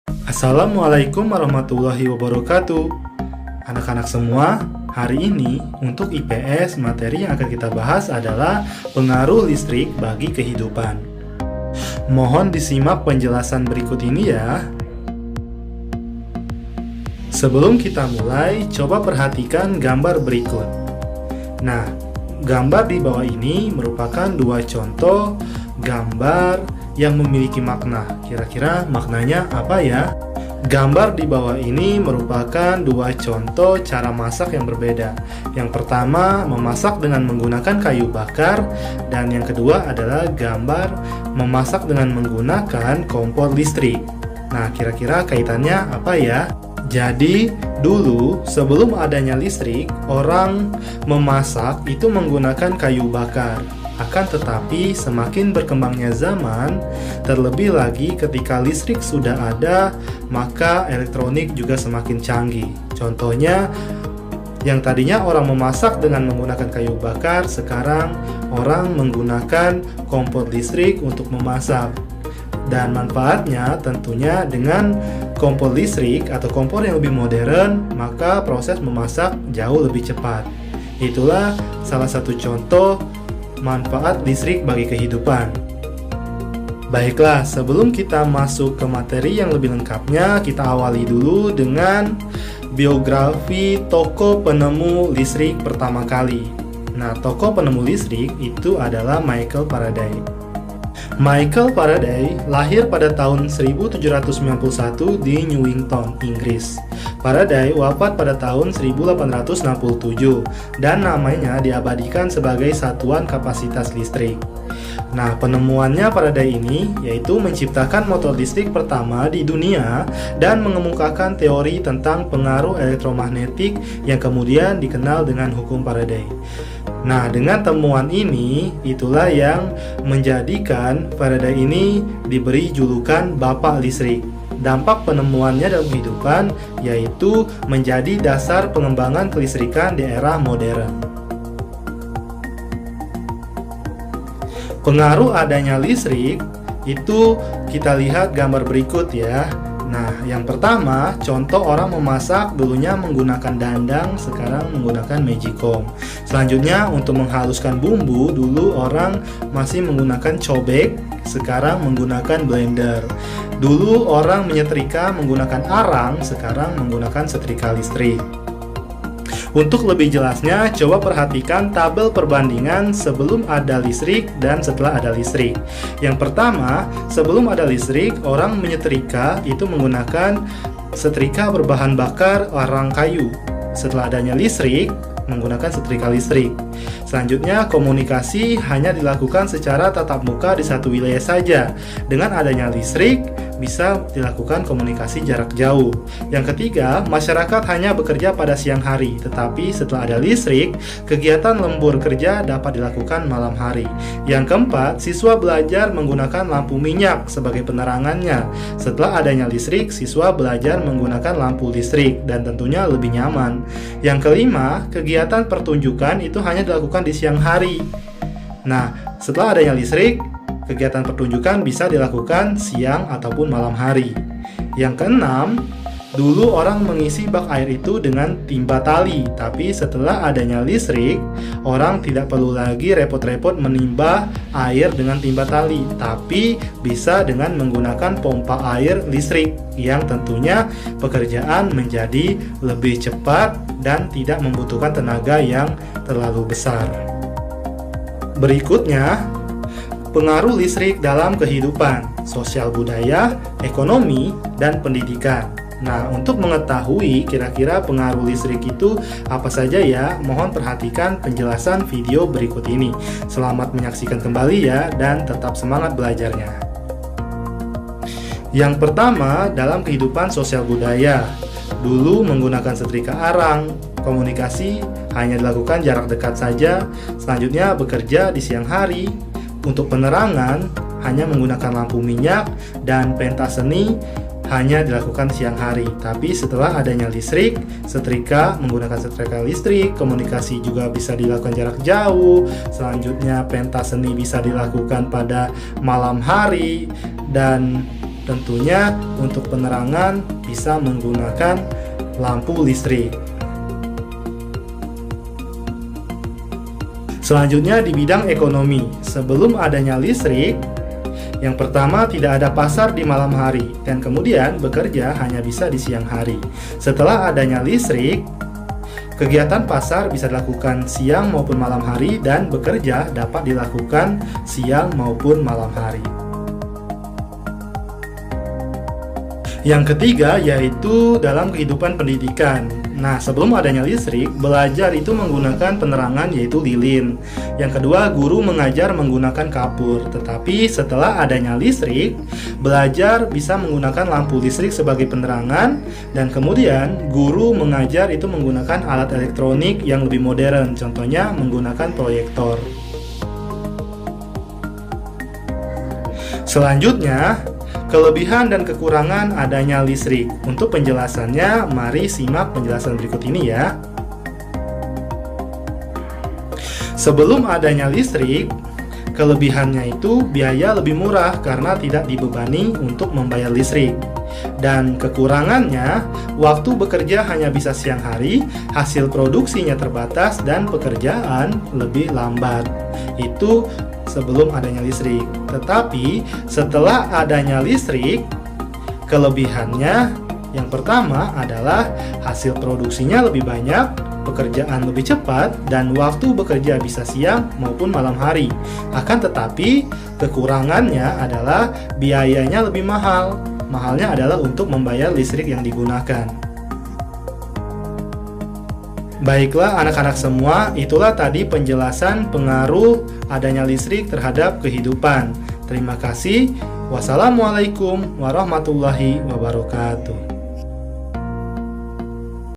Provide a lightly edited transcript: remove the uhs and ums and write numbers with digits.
Assalamualaikum warahmatullahi wabarakatuh. Anak-anak semua, hari ini untuk IPS materi yang akan kita bahas adalah pengaruh listrik bagi kehidupan. Mohon disimak penjelasan berikut ini ya. Sebelum kita mulai, coba perhatikan gambar berikut. Nah, gambar di bawah ini merupakan dua contoh gambar yang memiliki makna. Kira-kira maknanya apa ya? Gambar di bawah ini merupakan dua contoh cara masak yang berbeda. Yang pertama, memasak dengan menggunakan kayu bakar, dan yang kedua adalah gambar memasak dengan menggunakan kompor listrik. Nah, kira-kira kaitannya apa ya? Jadi, dulu sebelum adanya listrik, orang memasak itu menggunakan kayu bakar. Akan tetapi, semakin berkembangnya zaman, terlebih lagi ketika listrik sudah ada, maka elektronik juga semakin canggih. Contohnya, yang tadinya orang memasak dengan menggunakan kayu bakar, sekarang orang menggunakan kompor listrik untuk memasak. Dan manfaatnya tentunya dengan kompor listrik atau kompor yang lebih modern, maka proses memasak jauh lebih cepat. Itulah salah satu contoh manfaat listrik bagi kehidupan. Baiklah, sebelum kita masuk ke materi yang lebih lengkapnya, kita awali dulu dengan biografi tokoh penemu listrik pertama kali. Nah, tokoh penemu listrik itu adalah Michael Faraday. Michael Faraday lahir pada tahun 1791 di Newington, Inggris. Faraday wafat pada tahun 1867 dan namanya diabadikan sebagai satuan kapasitas listrik. Nah, penemuannya Faraday ini yaitu menciptakan motor listrik pertama di dunia dan mengemukakan teori tentang pengaruh elektromagnetik yang kemudian dikenal dengan hukum Faraday. Nah, dengan temuan ini, itulah yang menjadikan Faraday ini diberi julukan Bapak Listrik. Dampak penemuannya dalam kehidupan yaitu menjadi dasar pengembangan kelistrikan di era modern. Pengaruh adanya listrik itu kita lihat gambar berikut ya. Nah, yang pertama, contoh orang memasak dulunya menggunakan dandang, sekarang menggunakan magicom. Selanjutnya, untuk menghaluskan bumbu, dulu orang masih menggunakan cobek, sekarang menggunakan blender. Dulu orang menyetrika menggunakan arang, sekarang menggunakan setrika listrik. Untuk lebih jelasnya, coba perhatikan tabel perbandingan sebelum ada listrik dan setelah ada listrik. Yang pertama, sebelum ada listrik, orang menyetrika itu menggunakan setrika berbahan bakar arang kayu. Setelah adanya listrik, menggunakan setrika listrik. Selanjutnya, komunikasi hanya dilakukan secara tatap muka di satu wilayah saja. Dengan adanya listrik, bisa dilakukan komunikasi jarak jauh. Yang ketiga, masyarakat hanya bekerja pada siang hari, tetapi setelah ada listrik, kegiatan lembur kerja dapat dilakukan malam hari. Yang keempat, siswa belajar menggunakan lampu minyak sebagai penerangannya. Setelah adanya listrik, siswa belajar menggunakan lampu listrik dan tentunya lebih nyaman. Yang kelima, kegiatan pertunjukan itu hanya dilakukan di siang hari. Nah, setelah adanya listrik, kegiatan pertunjukan bisa dilakukan siang ataupun malam hari. Yang keenam, dulu orang mengisi bak air itu dengan timba tali, tapi setelah adanya listrik, orang tidak perlu lagi repot-repot menimba air dengan timba tali, tapi bisa dengan menggunakan pompa air listrik yang tentunya pekerjaan menjadi lebih cepat dan tidak membutuhkan tenaga yang terlalu besar. Berikutnya, pengaruh listrik dalam kehidupan, sosial budaya, ekonomi, dan pendidikan. Nah, untuk mengetahui kira-kira pengaruh listrik itu apa saja ya, mohon perhatikan penjelasan video berikut ini. Selamat menyaksikan kembali ya, dan tetap semangat belajarnya. Yang pertama, dalam kehidupan sosial budaya. Dulu menggunakan setrika arang, komunikasi hanya dilakukan jarak dekat saja. Selanjutnya, bekerja di siang hari. Untuk penerangan hanya menggunakan lampu minyak dan pentas seni hanya dilakukan siang hari. Tapi setelah adanya listrik, setrika menggunakan setrika listrik, komunikasi juga bisa dilakukan jarak jauh. Selanjutnya pentas seni bisa dilakukan pada malam hari, dan tentunya untuk penerangan bisa menggunakan lampu listrik. Selanjutnya di bidang ekonomi, sebelum adanya listrik, yang pertama tidak ada pasar di malam hari dan kemudian bekerja hanya bisa di siang hari. Setelah adanya listrik, kegiatan pasar bisa dilakukan siang maupun malam hari dan bekerja dapat dilakukan siang maupun malam hari. Yang ketiga yaitu dalam kehidupan pendidikan. Nah, sebelum adanya listrik, belajar itu menggunakan penerangan yaitu lilin. Yang kedua, guru mengajar menggunakan kapur. Tetapi setelah adanya listrik, belajar bisa menggunakan lampu listrik sebagai penerangan, dan kemudian guru mengajar itu menggunakan alat elektronik yang lebih modern, contohnya menggunakan proyektor. Selanjutnya, kelebihan dan kekurangan adanya listrik. Untuk penjelasannya, mari simak penjelasan berikut ini ya. Sebelum adanya listrik, kelebihannya itu biaya lebih murah karena tidak dibebani untuk membayar listrik. Dan kekurangannya, waktu bekerja hanya bisa siang hari, hasil produksinya terbatas, dan pekerjaan lebih lambat. Itu sebelum adanya listrik. Tetapi setelah adanya listrik, kelebihannya yang pertama adalah hasil produksinya lebih banyak, pekerjaan lebih cepat, dan waktu bekerja bisa siang maupun malam hari. Akan tetapi kekurangannya adalah biayanya lebih mahal. Mahalnya adalah untuk membayar listrik yang digunakan. Baiklah anak-anak semua, itulah tadi penjelasan pengaruh adanya listrik terhadap kehidupan. Terima kasih. Wassalamualaikum warahmatullahi wabarakatuh.